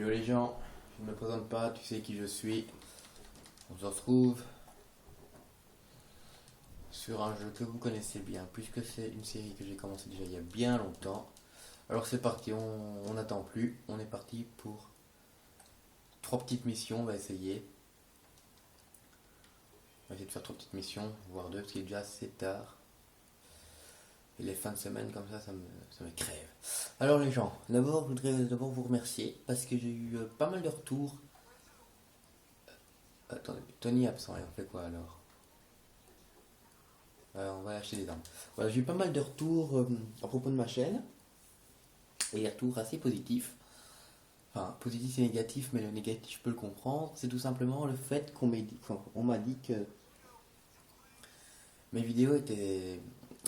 Yo les gens, je ne me présente pas, tu sais qui je suis. On se retrouve sur un jeu que vous connaissez bien, puisque c'est une série que j'ai commencé déjà il y a bien longtemps. Alors c'est parti, on n'attend plus, on est parti pour trois petites missions, on va essayer. On va essayer de faire trois petites missions, voire deux, parce qu'il est déjà assez tard. Et les fins de semaine comme ça me crève. Alors les gens, d'abord je voudrais d'abord vous remercier, parce que j'ai eu pas mal de retours. Attendez, Tony est absent, et on fait quoi alors? On va acheter des armes. Voilà, j'ai eu pas mal de retours à propos de ma chaîne. Et des retours assez positifs. Enfin, positif et négatif, mais le négatif, je peux le comprendre. C'est tout simplement le fait on m'a dit que mes vidéos étaient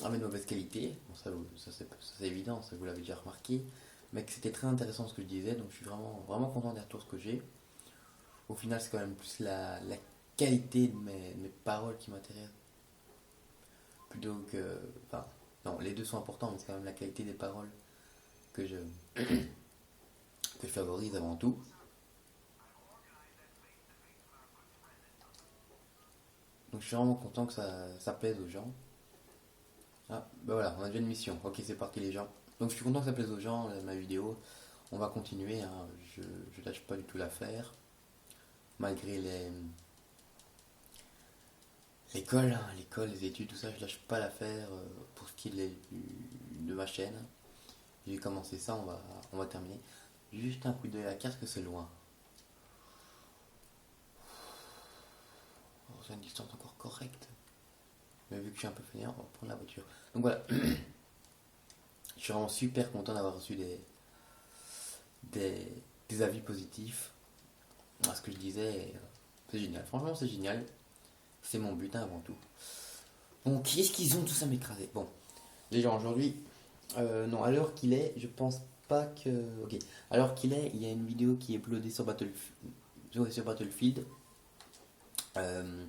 de mauvaise qualité. Bon, c'est évident, ça vous l'avez déjà remarqué. Mais que c'était très intéressant ce que je disais, donc je suis vraiment content des retours que j'ai. Au final, c'est quand même plus la qualité de mes paroles qui m'intéresse plutôt que. Enfin, non, les deux sont importants, mais c'est quand même la qualité des paroles que que je favorise avant tout. Donc je suis vraiment content que ça plaise aux gens. Ah, bah voilà, on a déjà une mission. Ok, c'est parti les gens. Donc je suis content que ça plaise aux gens, ma vidéo. On va continuer, hein. Je lâche pas du tout l'affaire. Malgré l'école, hein, l'école, les études, tout ça, je lâche pas l'affaire pour ce qui est de ma chaîne. J'ai commencé ça, on va terminer. Juste un coup d'œil à la carte que c'est loin. Oh, c'est une distance encore correcte. Mais vu que je suis un peu fainéant, on va prendre la voiture. Donc voilà, je suis vraiment super content d'avoir reçu des, des avis positifs à ce que je disais. C'est génial, franchement c'est génial. C'est mon but hein, avant tout. Bon, qui est-ce qu'ils ont tous à m'écraser? Bon, les gens aujourd'hui, non, à l'heure qu'il est, je pense pas que. Ok, à l'heure qu'il est, il y a une vidéo qui est uploadée sur Battlefield euh,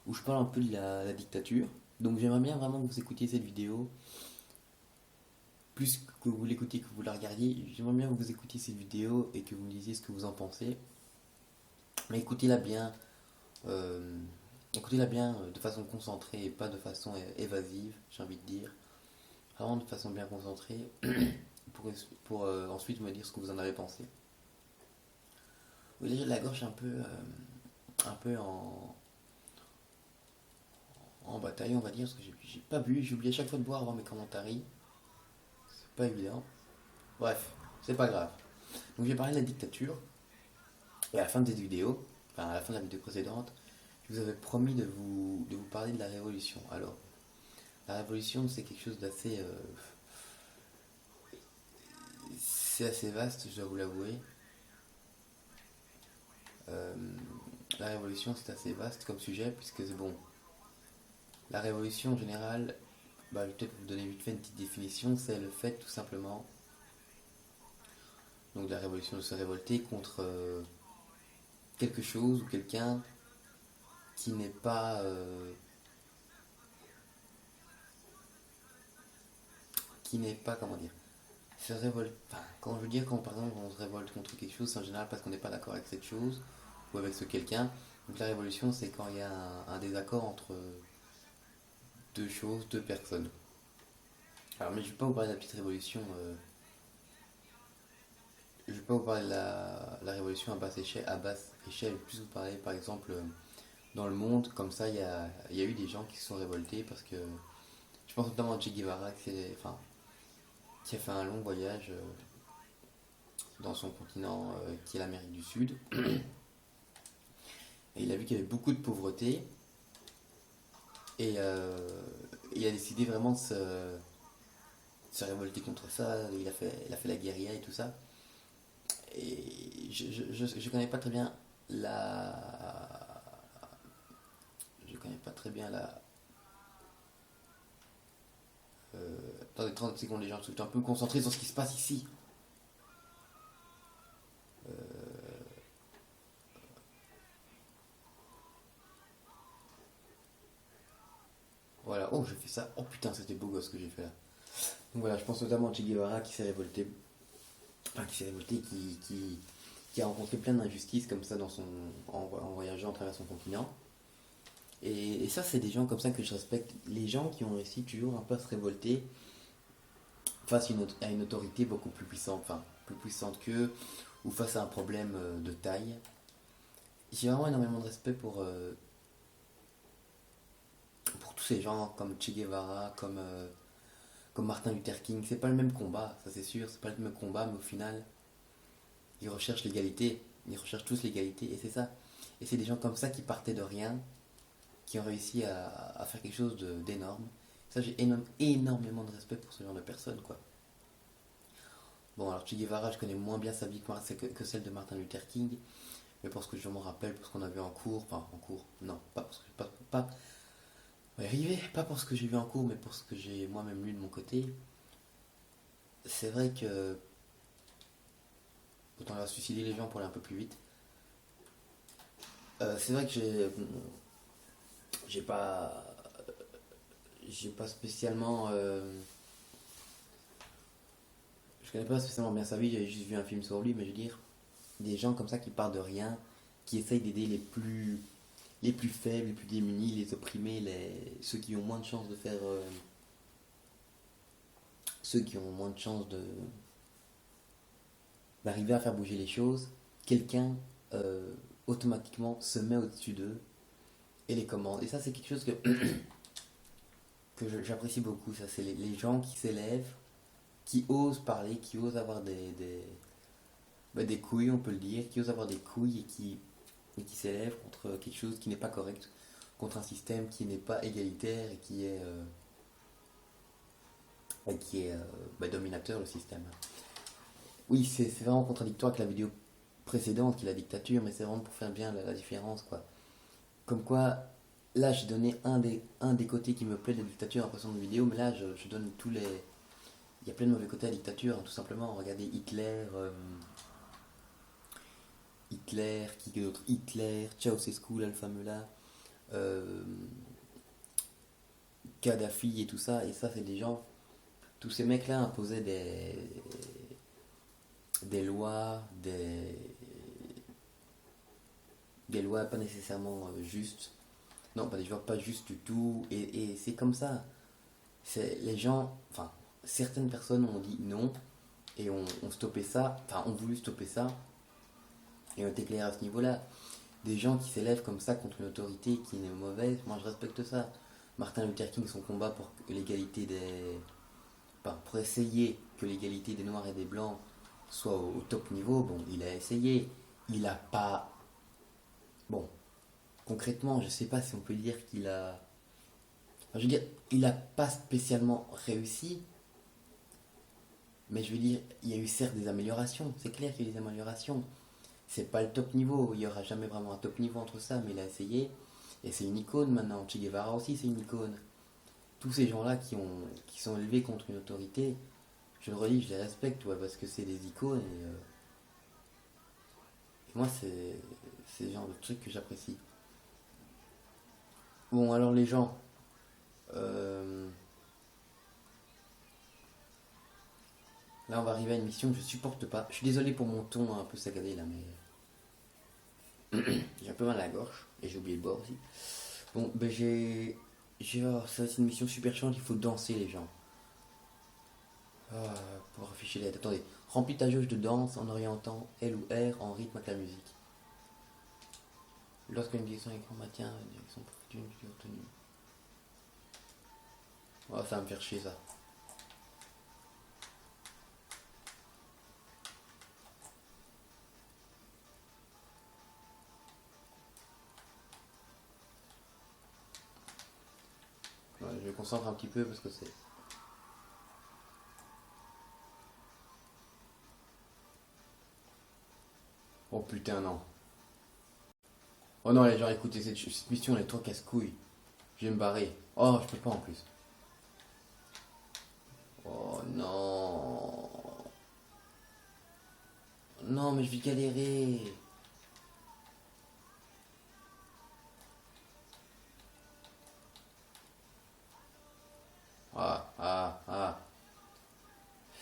où je parle un peu de la dictature. Donc j'aimerais bien vraiment que vous écoutiez cette vidéo plus que vous l'écoutiez, que vous la regardiez. J'aimerais bien que vous écoutiez cette vidéo et que vous me disiez ce que vous en pensez. Mais écoutez-la bien, euh, écoutez-la bien de façon concentrée et pas de façon évasive, j'ai envie de dire. Vraiment de façon bien concentrée pour ensuite me dire ce que vous en avez pensé. Oui, déjà la gorge est un peu en bataille, on va dire, parce que j'ai pas bu, j'oublie à chaque fois de boire avant mes commentaires. C'est pas évident. Bref, c'est pas grave. Donc j'ai parlé de la dictature. Et à la fin de cette vidéo, enfin à la fin de la vidéo précédente, je vous avais promis de vous parler de la révolution. Alors, la révolution, c'est quelque chose d'assez. C'est assez vaste, je dois vous l'avouer. Euh, la révolution, c'est assez vaste comme sujet, puisque c'est bon. La révolution en général, bah, je vais peut-être vous donner vite fait une petite définition, c'est le fait tout simplement, donc de la révolution de se révolter contre quelque chose ou quelqu'un qui n'est pas comment dire, se révolte. Enfin, quand je veux dire, quand par exemple on se révolte contre quelque chose, c'est en général parce qu'on n'est pas d'accord avec cette chose ou avec ce quelqu'un. Donc la révolution, c'est quand il y a un désaccord entre deux choses, deux personnes. Alors, mais je ne vais pas vous parler de la petite révolution. Je ne vais pas vous parler de la révolution à basse échelle. Je vais plus vous parler, par exemple, dans le monde, comme ça, il y a eu des gens qui se sont révoltés parce que. Je pense notamment à Che Guevara qui a fait un long voyage dans son continent qui est l'Amérique du Sud. Et il a vu qu'il y avait beaucoup de pauvreté. Et il a décidé vraiment de se révolter contre ça. Il a fait la guérilla et tout ça. Et je connais pas très bien la. Je connais pas très bien la. Attendez 30 secondes, les gens, je suis un peu concentré sur ce qui se passe ici. Voilà, oh, j'ai fait ça. Oh putain, c'était beau gosse ce que j'ai fait là. Donc voilà, je pense notamment à Che Guevara qui s'est révolté. Enfin, qui s'est révolté, qui qui a rencontré plein d'injustices comme ça en voyageant à travers son continent. Et ça, c'est des gens comme ça que je respecte. Les gens qui ont réussi toujours un peu à se révolter face à une autorité beaucoup plus puissante, enfin, plus puissante qu'eux, ou face à un problème de taille. J'ai vraiment énormément de respect pour tous ces gens comme Che Guevara, comme Martin Luther King. C'est pas le même combat, ça c'est sûr, c'est pas le même combat, mais au final, ils recherchent l'égalité. Ils recherchent tous l'égalité, et c'est ça. Et c'est des gens comme ça qui partaient de rien, qui ont réussi à faire quelque chose d'énorme. Ça, j'ai énormément de respect pour ce genre de personnes, quoi. Bon, alors Che Guevara, je connais moins bien sa vie que celle de Martin Luther King, mais pour ce que je m'en rappelle, pour ce qu'on a vu en cours, enfin en cours, non, pas pour ce que, pas, on va y arriver, pas pour ce que j'ai vu en cours, mais pour ce que j'ai moi-même lu de mon côté, c'est vrai que, autant leur suicider les gens pour aller un peu plus vite, c'est vrai que j'ai pas, j'ai pas spécialement, je connais pas spécialement bien sa vie, j'avais juste vu un film sur lui, mais je veux dire, des gens comme ça qui partent de rien, qui essayent d'aider les plus faibles, les plus démunis, les opprimés, ceux qui ont moins de chances de faire, ceux qui ont moins de chances d'arriver à faire bouger les choses, quelqu'un automatiquement se met au-dessus d'eux et les commande. Et ça, c'est quelque chose que j'apprécie beaucoup. Ça, c'est les gens qui s'élèvent, qui osent parler, qui osent avoir des couilles, on peut le dire, qui osent avoir des couilles et qui s'élèvent contre quelque chose qui n'est pas correct, contre un système qui n'est pas égalitaire et qui est dominateur, le système. Oui, c'est vraiment contradictoire avec la vidéo précédente, qui est la dictature, mais c'est vraiment pour faire bien la différence, quoi. Comme quoi, là, j'ai donné un des côtés qui me plaît de la dictature en précédente vidéo, mais là, je donne tous les. Il y a plein de mauvais côtés à la dictature, hein, tout simplement. Regardez Hitler, qui d'autre Hitler, Ceausescu, là, le fameux là, euh, Kadhafi et tout ça, et ça, c'est des gens. Tous ces mecs-là imposaient des lois, des lois pas nécessairement justes. Non, pas des lois pas justes du tout, et c'est comme ça. C'est les gens, enfin, certaines personnes ont dit non et ont stoppé ça, enfin, ont voulu stopper ça et ont été clairs à ce niveau-là. Des gens qui s'élèvent comme ça contre une autorité qui est mauvaise, moi je respecte ça. Martin Luther King, son combat pour l'égalité enfin, pour essayer que l'égalité des noirs et des blancs soit au top niveau, bon, il a essayé. Il a pas. Bon, concrètement, je sais pas si on peut dire qu'il a. Enfin, je veux dire, il a pas spécialement réussi, mais je veux dire, il y a eu certes des améliorations. C'est clair qu'il y a eu des améliorations. C'est pas le top niveau. Il y aura jamais vraiment un top niveau entre ça, mais il a essayé. Et c'est une icône maintenant. Che Guevara aussi, c'est une icône. Tous ces gens-là qui sont élevés contre une autorité, je le redis, je les respecte, ouais, parce que c'est des icônes. Et moi, c'est le genre de truc que j'apprécie. Bon, alors les gens, euh, là on va arriver à une mission que je supporte pas. Je suis désolé pour mon ton un peu saccadé là, mais j'ai un peu mal à la gorge et j'ai oublié le boire aussi. Bon, ben ça va être une mission super chiante, il faut danser les gens. Pour afficher l'aide. Attendez, remplis ta jauge de danse en orientant L ou R en rythme avec la musique. Lorsqu'une direction écran maintient une direction pour une retenue. Oh, ça va me faire chier ça. Ouais, je me concentre un petit peu parce que c'est. Oh putain, non. Oh non, les gens, écoutez, cette mission elle est trop casse-couille. Je vais me barrer. Oh, je peux pas en plus. Oh non. Non, mais je vais galérer. Ah, ah, ah.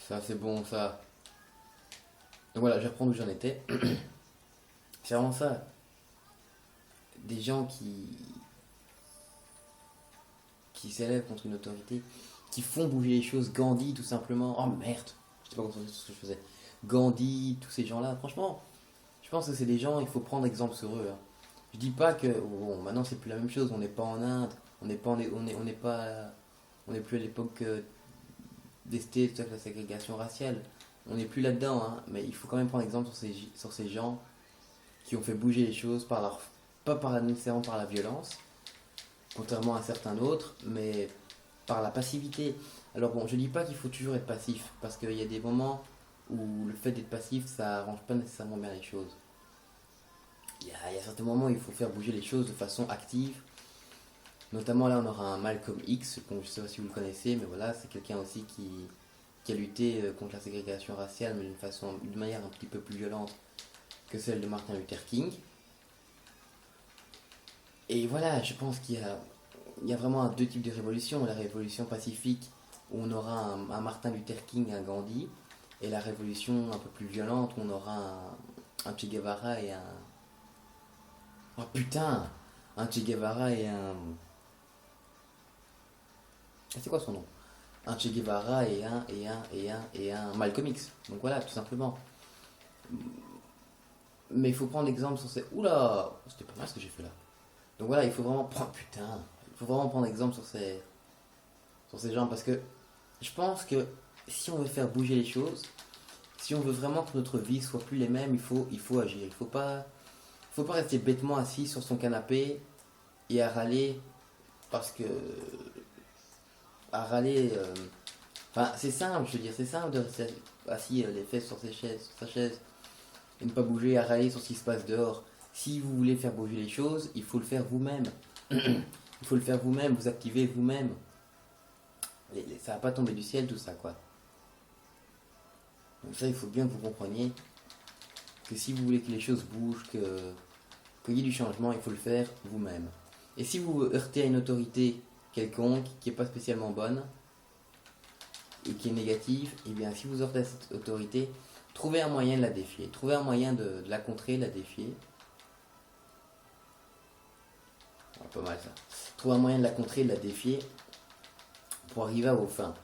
Ça, c'est bon, ça. Donc voilà, je vais reprendre où j'en étais. C'est vraiment ça. Des gens qui s'élèvent contre une autorité, qui font bouger les choses. Gandhi, tout simplement. Oh merde, je sais pas concentrer sur ce que je faisais. Gandhi, tous ces gens-là, franchement, je pense que c'est des gens, il faut prendre exemple sur eux, hein. Je dis pas que, bon, maintenant c'est plus la même chose, on n'est pas en Inde, on n'est pas, on n'est pas, on n'est plus à l'époque des States, avec la ségrégation raciale. On n'est plus là-dedans, hein, mais il faut quand même prendre exemple sur ces gens qui ont fait bouger les choses par leur, pas par, nécessairement par la violence, contrairement à certains autres, mais par la passivité. Alors bon, je dis pas qu'il faut toujours être passif, parce qu'il y a des moments où le fait d'être passif, ça arrange pas nécessairement bien les choses. Il y a certains moments où il faut faire bouger les choses de façon active. Notamment là, on aura un Malcolm X, bon, je sais pas si vous le connaissez, mais voilà, c'est quelqu'un aussi qui a lutté contre la ségrégation raciale, mais d'une manière un petit peu plus violente que celle de Martin Luther King. Et voilà, je pense il y a vraiment deux types de révolutions. La révolution pacifique, où on aura un Martin Luther King, un Gandhi, et la révolution un peu plus violente, où on aura un Che Guevara et un... Oh putain! Un Che Guevara et un... C'est quoi son nom? Un Che Guevara et un Malcolm X. Donc voilà, tout simplement. Mais il faut prendre l'exemple sur ces... Oula! C'était pas mal ce que j'ai fait là. Donc voilà, il faut vraiment prendre... Putain! Il faut vraiment prendre exemple sur ces gens parce que je pense que si on veut faire bouger les choses, si on veut vraiment que notre vie soit plus les mêmes, il faut agir. Faut pas rester bêtement assis sur son canapé et à râler parce que... À râler... Enfin, c'est simple, je veux dire, c'est simple de rester assis les fesses sur sa chaise et ne pas bouger, à râler sur ce qui se passe dehors. Si vous voulez faire bouger les choses, il faut le faire vous-même. Il faut le faire vous-même, vous activer vous-même. Ça va pas tomber du ciel tout ça quoi. Donc ça il faut bien que vous compreniez que si vous voulez que les choses bougent, qu'il y ait du changement, il faut le faire vous-même. Et si vous heurtez à une autorité quelconque qui n'est pas spécialement bonne et qui est négative, et bien si vous heurtez à cette autorité, trouvez un moyen de la défier, trouvez un moyen de la contrer, de la défier. Ah, pas mal ça. Trouvez un moyen de la contrer, de la défier pour arriver à vos fins.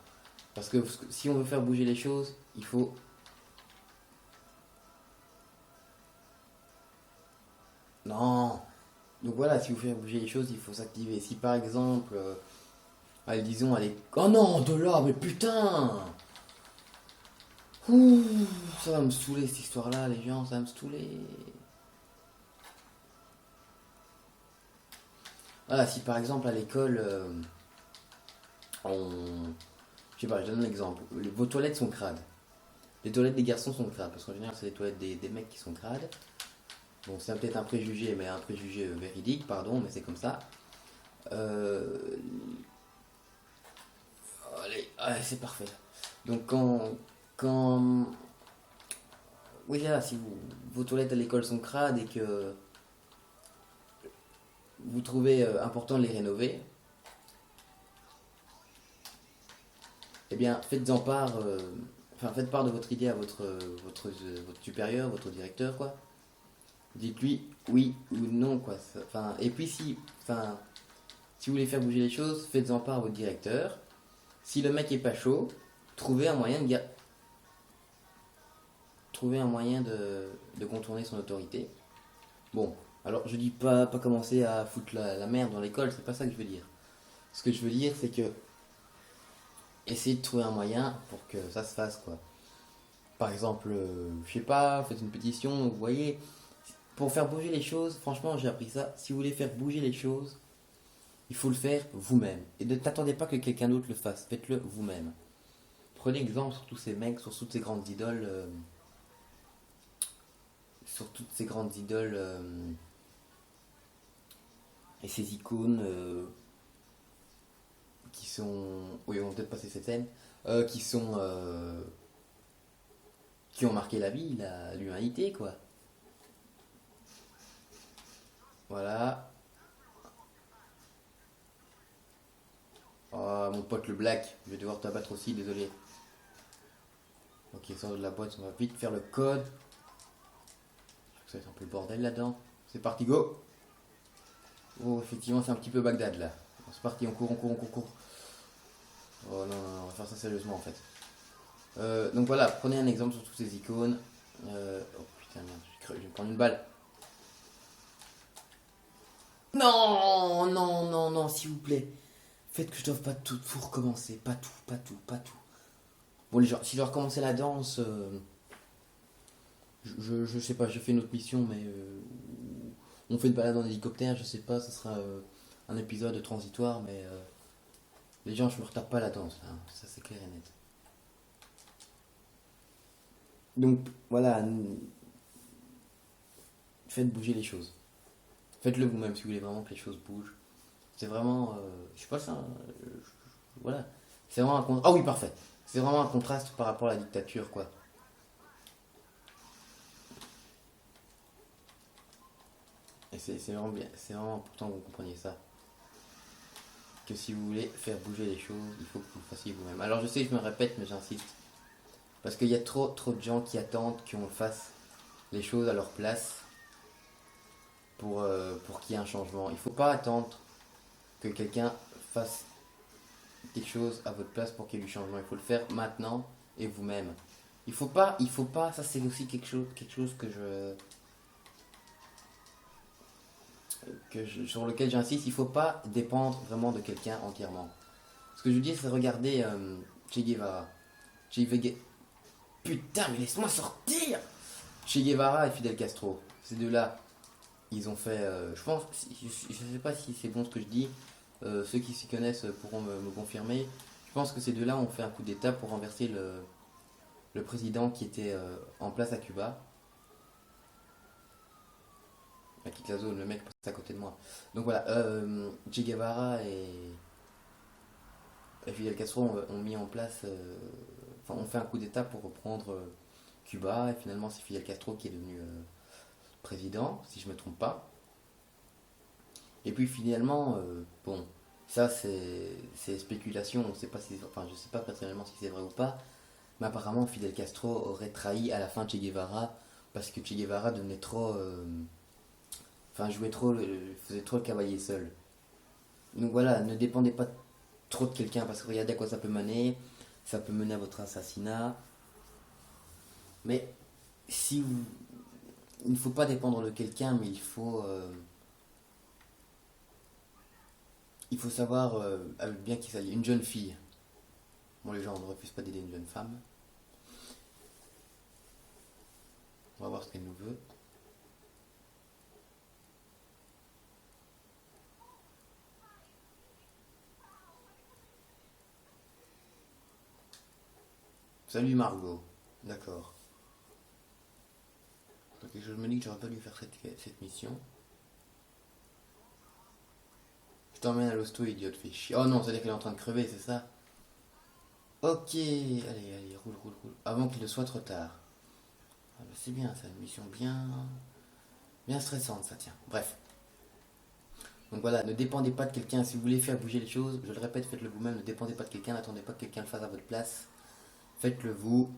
Parce que si on veut faire bouger les choses, il faut... Non. Donc voilà, si vous voulez faire bouger les choses, il faut s'activer. Si par exemple, allez, disons, allez... Oh non, de là, mais putain. Ouh, ça va me saouler cette histoire-là, les gens, ça va me saouler. Voilà, si par exemple à l'école, on... Je sais pas, je donne un exemple. Vos toilettes sont crades. Les toilettes des garçons sont crades, parce qu'en général, c'est les toilettes des mecs qui sont crades. Bon, c'est peut-être un préjugé, mais un préjugé véridique, pardon, mais c'est comme ça. Euh... Allez, allez, c'est parfait. Donc quand... Oui, là, si vos toilettes à l'école sont crades et que vous trouvez important de les rénover, eh bien, faites-en part, enfin, faites part de votre idée à votre supérieur, votre directeur, quoi. Dites-lui oui ou non, quoi. Enfin, et puis si vous voulez faire bouger les choses, faites-en part à votre directeur. Si le mec est pas chaud, trouvez un moyen de contourner son autorité. Bon, alors je dis pas commencer à foutre la merde dans l'école, c'est pas ça que je veux dire. Ce que je veux dire, c'est que essayez de trouver un moyen pour que ça se fasse, quoi. Par exemple, je sais pas, faites une pétition, vous voyez. Pour faire bouger les choses, franchement, j'ai appris ça. Si vous voulez faire bouger les choses, il faut le faire vous-même. Et ne t'attendez pas que quelqu'un d'autre le fasse, faites-le vous-même. Prenez exemple sur tous ces mecs, sur toutes ces grandes idoles, sur toutes ces grandes idoles et ces icônes qui sont, oui, on va peut-être passer cette scène, qui sont, qui ont marqué la vie, l'humanité, quoi. Voilà. Oh, mon pote le Black, je vais devoir t'abattre aussi, désolé. Ok, sort de la boîte, on va vite faire le code. Ça va être un peu le bordel là-dedans. C'est parti, go. Oh, effectivement, c'est un petit peu Bagdad là. Bon, c'est parti, on court, on court, on court, on court. Oh non, non, non, on va faire ça sérieusement en fait. Donc voilà, prenez un exemple sur toutes ces icônes. Oh putain, merde, je vais me prendre une balle. Non, non, non, non, s'il vous plaît. Faites que je doive pas tout recommencer. Pas tout, pas tout, pas tout. Bon, les gens, si je dois recommencer la danse, je sais pas, je fais une autre mission, mais on fait une balade en hélicoptère, je sais pas, ce sera un épisode transitoire, mais les gens, je me retape pas la danse, hein, ça c'est clair et net. Donc voilà, faites bouger les choses. Faites-le vous-même si vous voulez vraiment que les choses bougent. C'est vraiment, je sais pas ça, voilà. C'est vraiment un contraste. Ah oui, parfait. C'est vraiment un contraste par rapport à la dictature, quoi. Et c'est vraiment bien, c'est vraiment important que vous compreniez ça. Que si vous voulez faire bouger les choses, il faut que vous le fassiez vous-même. Alors je sais, je me répète, mais j'insiste. Parce qu'il y a trop de gens qui attendent qu'on fasse les choses à leur place pour qu'il y ait un changement. Il ne faut pas attendre que quelqu'un fasse quelque chose à votre place pour qu'il y ait du changement. Il faut le faire maintenant et vous-même. Il faut pas, ça c'est aussi quelque chose sur lequel j'insiste, il ne faut pas dépendre vraiment de quelqu'un entièrement. Ce que je dis, c'est regarder Che Guevara. Che Guevara. Putain, mais laisse-moi sortir! Che Guevara et Fidel Castro. Ces deux-là, ils ont fait. Je pense, je sais pas si c'est bon ce que je dis. Ceux qui s'y connaissent pourront me confirmer. Je pense que ces deux-là ont fait un coup d'État pour renverser le président qui était en place à Cuba. La quitte la zone, le mec passe à côté de moi. Donc voilà, Che Guevara et Fidel Castro ont mis en place. Enfin, ont fait un coup d'État pour reprendre Cuba. Et finalement, c'est Fidel Castro qui est devenu président, si je me trompe pas. Et puis finalement, bon, ça c'est spéculation, on sait pas si, enfin je sais pas personnellement si c'est vrai ou pas, mais apparemment Fidel Castro aurait trahi à la fin Che Guevara parce que Che Guevara devenait trop, enfin jouait trop, faisait trop le cavalier seul. Donc voilà, ne dépendez pas trop de quelqu'un parce que regardez à quoi ça peut mener à votre assassinat, mais si vous, il ne faut pas dépendre de quelqu'un, mais il faut savoir bien qui s'agit. Une jeune fille. Bon, les gens ne refusent pas d'aider une jeune femme. On va voir ce qu'elle nous veut. Salut Margot. D'accord. Donc je me dis que j'aurais pas dû faire cette mission. Je t'emmène à l'hosto, idiote, fais chier. Oh non, c'est-à-dire qu'elle est en train de crever, c'est ça? Ok, allez, roule, roule, roule. Avant qu'il ne soit trop tard. Ah bah c'est bien, c'est une mission bien stressante, ça tient. Bref. Donc voilà, ne dépendez pas de quelqu'un. Si vous voulez faire bouger les choses, je le répète, faites-le vous-même. Ne dépendez pas de quelqu'un, n'attendez pas que quelqu'un le fasse à votre place. Faites-le vous.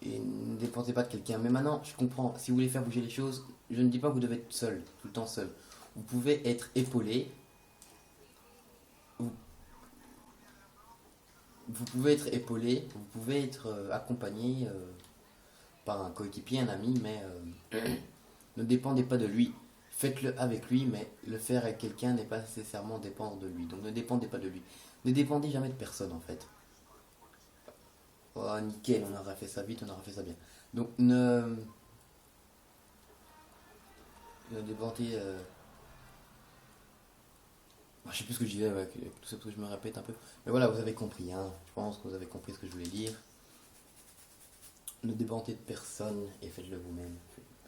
Et ne dépendez pas de quelqu'un. Mais maintenant, je comprends, si vous voulez faire bouger les choses, je ne dis pas que vous devez être seul, tout le temps seul. Vous pouvez être épaulé, vous, vous pouvez être épaulé, vous pouvez être accompagné par un coéquipier, un ami, mais ne dépendez pas de lui. Faites-le avec lui, mais le faire avec quelqu'un n'est pas nécessairement dépendre de lui. Donc ne dépendez pas de lui. Ne dépendez jamais de personne en fait. Oh nickel, on aura fait ça vite, on aura fait ça bien. Donc ne dépendez je sais plus ce que je disais avec tout ça parce que je me répète un peu. Mais voilà, vous avez compris, hein. Je pense que vous avez compris ce que je voulais dire. Ne dépendez de personne et faites-le vous-même.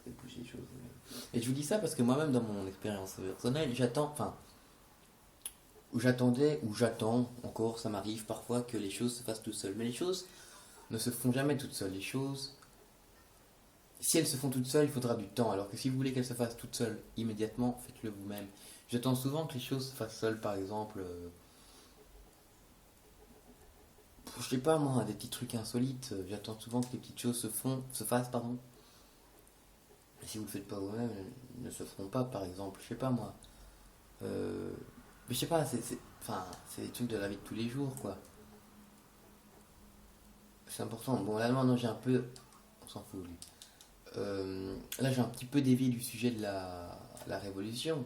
Faites bouger les choses vous-même. Et je vous dis ça parce que moi-même, dans mon expérience personnelle, j'attendais, ou j'attends encore, ça m'arrive parfois que les choses se fassent tout seules. Mais les choses ne se font jamais toutes seules. Les choses, si elles se font toutes seules, il faudra du temps. Alors que si vous voulez qu'elles se fassent toutes seules immédiatement, faites-le vous-même. J'attends souvent que les choses se fassent seules, par exemple. Je sais pas moi, des petits trucs insolites. J'attends souvent que les petites choses se fassent, pardon. Si vous le faites pas vous-même, ils ne se feront pas, par exemple. Je sais pas moi. Euh, mais je sais pas, enfin, c'est des trucs de la vie de tous les jours, quoi. C'est important. Bon, là, non, j'ai un peu. On s'en fout, lui. Là, j'ai un petit peu dévié du sujet de la révolution.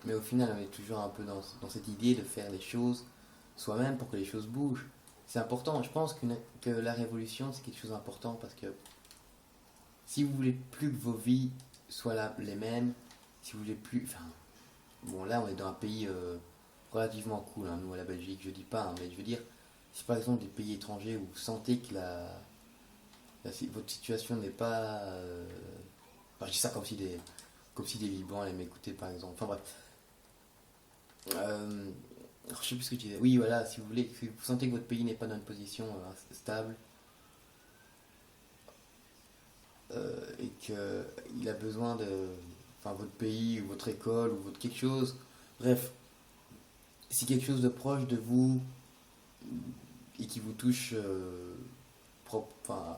Mais au final, on est toujours un peu dans cette idée de faire les choses soi-même pour que les choses bougent. C'est important. Je pense que la révolution, c'est quelque chose d'important parce que si vous voulez plus que vos vies soient les mêmes, si vous voulez plus. Enfin, bon, là, on est dans un pays relativement cool, hein, nous, à la Belgique, je dis pas, hein, mais je veux dire, si par exemple des pays étrangers où vous sentez que votre situation n'est pas. Enfin, je dis ça comme si des Libyens allaient m'écouter, par exemple. Enfin, bref. Euh, je sais plus ce que je disais. Oui, voilà, si vous sentez que votre pays n'est pas dans une position stable et qu'il a besoin de. Enfin, votre pays ou votre école ou votre quelque chose. Bref, si quelque chose de proche de vous et qui vous touche enfin,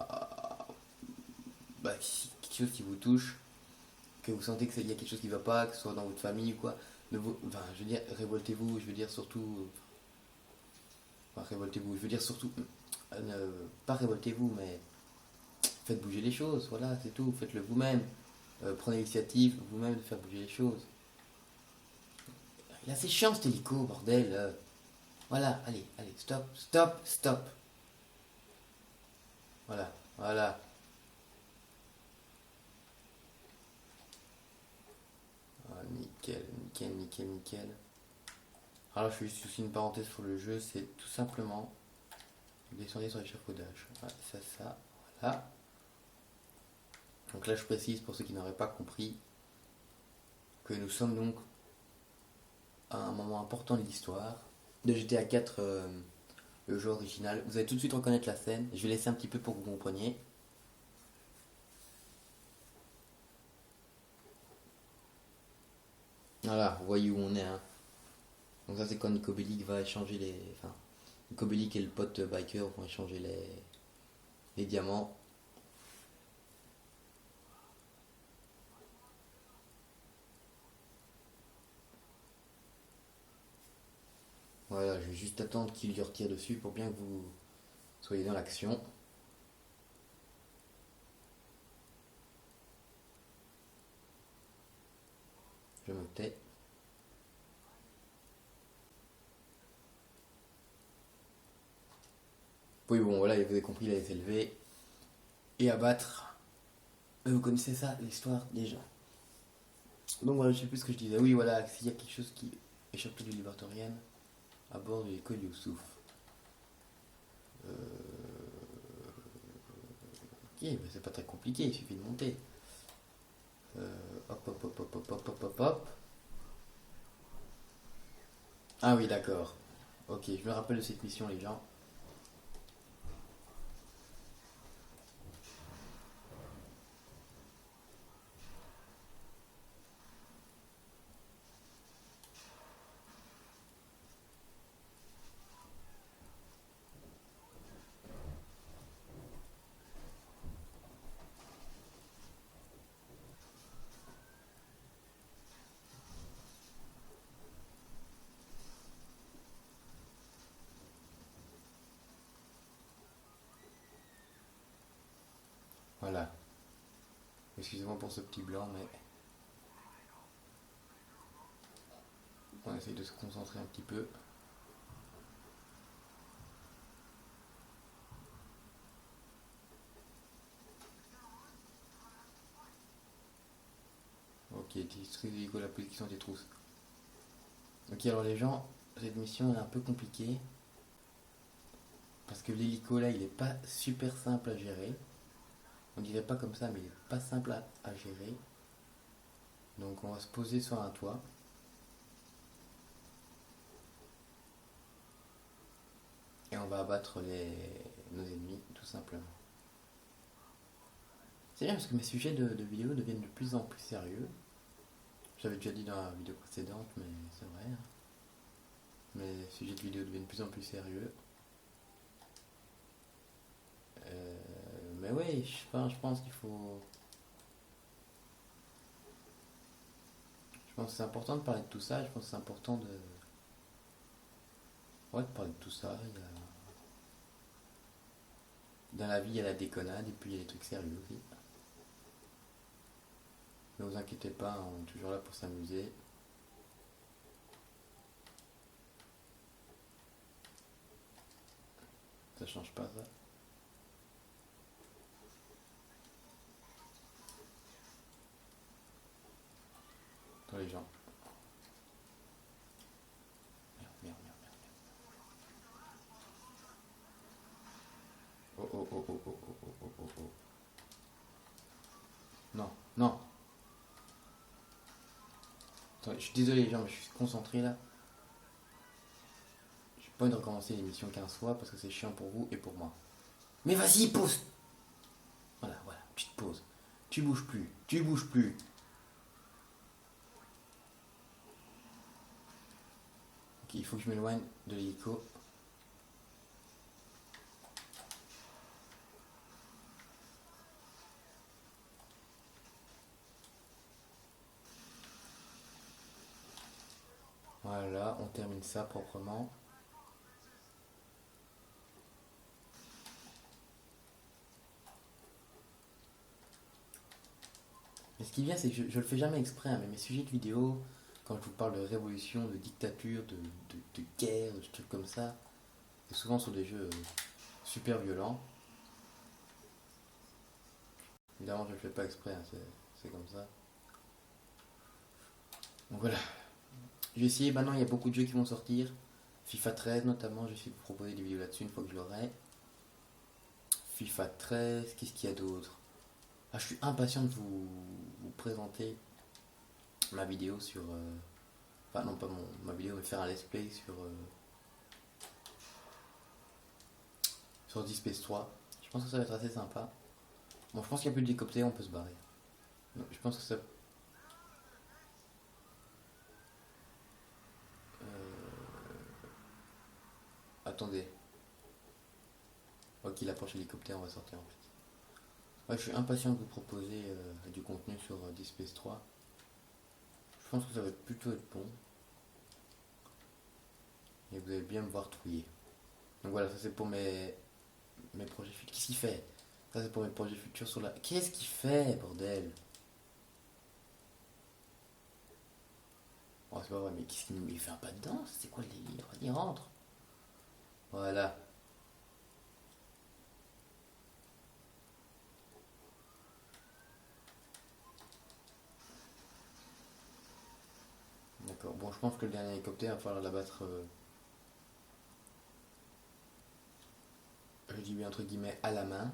quelque chose qui vous touche, que vous sentez qu'il y a quelque chose qui ne va pas, que ce soit dans votre famille ou quoi, enfin, je veux dire, révoltez-vous, je veux dire surtout, enfin, révoltez-vous, je veux dire surtout, pas révoltez-vous, mais faites bouger les choses, voilà, c'est tout, faites-le vous-même. Prenez l'initiative vous-même de faire bouger les choses. Il est assez chiant cet hélico, bordel. Voilà, allez, allez, stop, stop, stop. Voilà, voilà. Ah, nickel, nickel, nickel, nickel. Alors je fais juste aussi une parenthèse pour le jeu, c'est tout simplement descendre sur l'échafaudage. Voilà, ça, voilà. Donc là je précise pour ceux qui n'auraient pas compris que nous sommes donc à un moment important de l'histoire de GTA 4, le jeu original. Vous allez tout de suite reconnaître la scène. Je vais laisser un petit peu pour que vous compreniez. Voilà, vous voyez où on est. Hein. Donc ça c'est quand Nico Bellic va échanger les... Enfin, Nico Bellic et le pote biker vont échanger les diamants. Voilà, je vais juste attendre qu'il lui retire dessus pour bien que vous soyez dans l'action. Je me tais. Oui, bon, voilà, vous avez compris, il allait s'élever et abattre. Vous connaissez ça, l'histoire déjà. Donc voilà, je sais plus ce que je disais. Oui, voilà, s'il y a quelque chose qui échappe du libertarienne à bord de l'école Youssouf. Ok, mais c'est pas très compliqué, il suffit de monter. Hop, hop, hop, hop, hop, hop, hop, hop, hop. Ah oui, d'accord. Ok, je me rappelle de cette mission, les gens. Voilà. Excusez-moi pour ce petit blanc, mais on essaye de se concentrer un petit peu. Ok, distribue la position des trousses. Ok, alors les gens, cette mission est un peu compliquée. Parce que l'hélico là, il est pas super simple à gérer. On dirait pas comme ça, mais il est pas simple à gérer. Donc on va se poser sur un toit. Et on va abattre nos ennemis, tout simplement. C'est bien parce que mes sujets de vidéo deviennent de plus en plus sérieux. J'avais déjà dit dans la vidéo précédente, mais c'est vrai. Hein. Mes sujets de vidéo deviennent de plus en plus sérieux. Mais oui, je pense qu'il faut. pense que c'est important de parler de tout ça. Je pense que c'est important de... Ouais, de parler de tout ça. Dans la vie, il y a la déconnade et puis il y a les trucs sérieux aussi. Ne vous inquiétez pas, on est toujours là pour s'amuser. Ça change pas ça. Attends les gens. Merde, merde, merde, merde. Oh oh oh oh oh oh oh oh oh oh. Non, non. Attends, je suis désolé les gens, mais je suis concentré là. J'ai pas envie de recommencer l'émission 15 fois parce que c'est chiant pour vous et pour moi. Mais vas-y, pause. Voilà, voilà, petite pause. Tu bouges plus, tu bouges plus. Ok, il faut que je m'éloigne de l'hélico. Voilà, on termine ça proprement. Mais ce qui vient, c'est que je le fais jamais exprès, hein, mais mes sujets de vidéo, quand je vous parle de révolution, de dictature, de guerre, de trucs comme ça, c'est souvent sur des jeux super violents. Évidemment, je le fais pas exprès, hein, c'est comme ça. Donc voilà. Je vais essayer, maintenant il y a beaucoup de jeux qui vont sortir. FIFA 13 notamment, je vais essayer de vous proposer des vidéos là-dessus une fois que je l'aurai. FIFA 13, qu'est-ce qu'il y a d'autre? Ah, je suis impatient de vous présenter ma vidéo sur... Enfin non pas ma vidéo, mais faire un let's play sur Dead Space 3. Je pense que ça va être assez sympa. Bon, je pense qu'il n'y a plus d'hélicoptère, on peut se barrer. Donc, je pense que ça... Attendez. Ok, il approche l'hélicoptère, on va sortir en fait. Ouais, je suis impatient de vous proposer du contenu sur Dead Space 3. Je pense que ça va plutôt être bon. Et vous allez bien me voir trouiller. Donc voilà, ça c'est pour mes projets futurs. Qu'est-ce qu'il fait? Ça c'est pour mes projets futurs sur la... Qu'est-ce qu'il fait, bordel? Oh, c'est pas vrai, mais qu'est-ce qu'il il fait un pas de danse? C'est quoi le délire? Il rentre. Voilà. D'accord. Bon, je pense que le dernier hélicoptère, il va falloir l'abattre, je dis bien entre guillemets, à la main.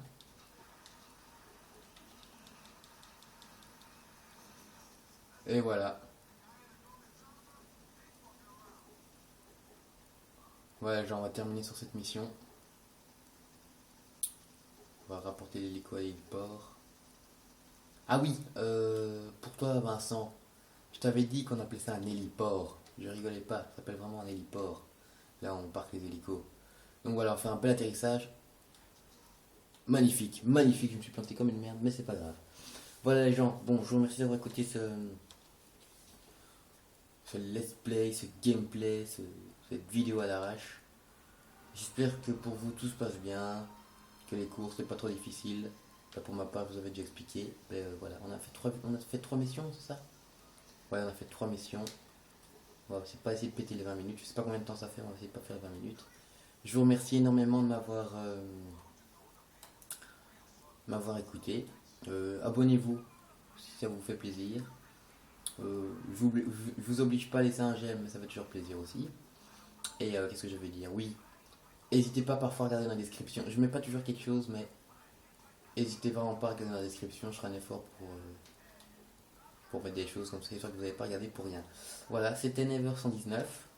Et voilà. Voilà, genre, on va terminer sur cette mission. On va rapporter l'hélico à l'héliport. Ah oui, pour toi, Vincent, je t'avais dit qu'on appelait ça un héliport. Je rigolais pas, ça s'appelle vraiment un héliport. Là, on parque les hélicos. Donc voilà, on fait un bel atterrissage. Magnifique, magnifique. Je me suis planté comme une merde, mais c'est pas grave. Voilà les gens, bon, je vous remercie d'avoir écouté ce let's play, ce gameplay, cette vidéo à l'arrache. J'espère que pour vous tout se passe bien, que les cours c'est pas trop difficile. Là, pour ma part, je vous avais déjà expliqué. Mais voilà, on a fait trois missions, c'est ça? Ouais, on a fait trois missions. On va pas essayer de péter les 20 minutes. Je sais pas combien de temps ça fait, on va essayer de pas faire les 20 minutes. Je vous remercie énormément de m'avoir écouté. Abonnez-vous si ça vous fait plaisir. Je vous oblige pas à laisser un j'aime, mais ça fait toujours plaisir aussi. Et qu'est-ce que je veux dire? Oui, n'hésitez pas parfois à regarder dans la description. Je mets pas toujours quelque chose, mais n'hésitez vraiment pas à regarder dans la description. Je ferai un effort pour mettre des choses comme ça, histoire que vous n'avez pas regardé pour rien. Voilà, c'était Never 119.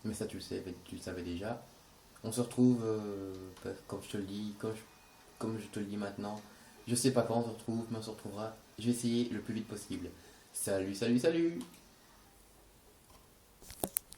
Mais ça, tu le savais déjà. On se retrouve, comme je te le dis, comme je te le dis maintenant. Je sais pas quand on se retrouve, mais on se retrouvera. Je vais essayer le plus vite possible. Salut, salut, salut!